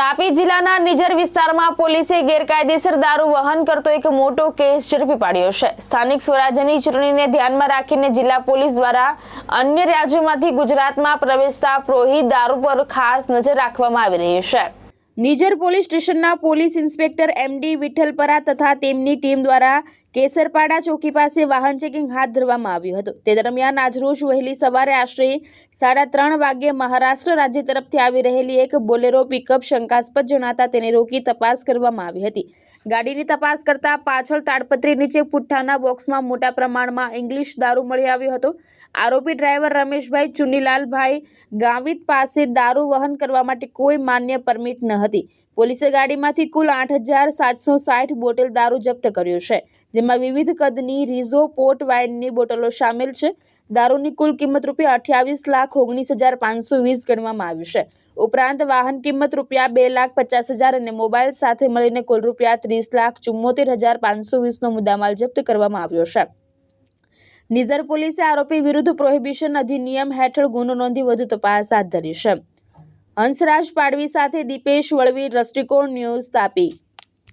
તાપી જિલ્લાના નિઝર વિસ્તારમાં પોલીસે ગેરકાયદેસર દારૂ વહન કરતો એક મોટો કેસ ઝડપી પાડ્યો છે। સ્થાનિક સ્વરાજ્યની ચૂંટણીને ધ્યાનમાં રાખીને જિલ્લા પોલીસ દ્વારા અન્ય રાજ્યોમાંથી ગુજરાતમાં પ્રવેશતા પ્રોહિત દારૂ પર ખાસ નજર રાખવામાં આવી રહી છે। નિઝર પોલીસ સ્ટેશનના પોલીસ ઇન્સ્પેક્ટર એમડી વિઠ્ઠલપરા તથા તેમની ટીમ દ્વારા કેસરપાડા ચોકી પાસે વાહન ચેકિંગ હાથ ધરવામાં આવ્યું હતું। તે દરમિયાન આજરોજ વહેલી સવારે આશરે 3:30 વાગ્યે મહારાષ્ટ્ર રાજ્ય તરફથી આવી રહેલી એક બોલેરો પિકઅપ શંકાસ્પદ જણાતા તેને રોકી તપાસ કરવામાં આવી હતી। ગાડીની તપાસ કરતા પાછળ તાડપત્રી નીચે પુઠ્ઠાના બોક્સમાં મોટા પ્રમાણમાં ઇંગ્લિશ દારૂ મળી આવ્યો હતો। આરોપી ડ્રાઈવર રમેશભાઈ ચુનીલાલભાઈ ગાવિત પાસે દારૂ વહન કરવા માટે કોઈ માન્ય પરમિટ ન હતી। પોલીસે ગાડીમાંથી કુલ 8,760 બોટલ દારૂ જપ્ત કર્યો છે, જેમાં વિવિધ કદની રીઝો પોર્ટ વાઇનની બોટલો સામેલ છે। દારૂની કુલ કિંમત ₹28,19,520 ગણવામાં આવી છે। ઉપરાંત વાહન કિંમત ₹2,50,000 અને મોબાઈલ સાથે મળીને કુલ ₹30,74,520નો મુદ્દામાલ જપ્ત કરવામાં આવ્યો છે। નિઝર પોલીસે આરોપી વિરુદ્ધ પ્રોહિબિશન અધિનિયમ હેઠળ ગુનો નોંધી વધુ તપાસ હાથ ધરી છે। હંસરાજ પાડવી સાથે દીપેશ વળવી, દ્રષ્ટિકોણ ન્યૂઝ, તાપી।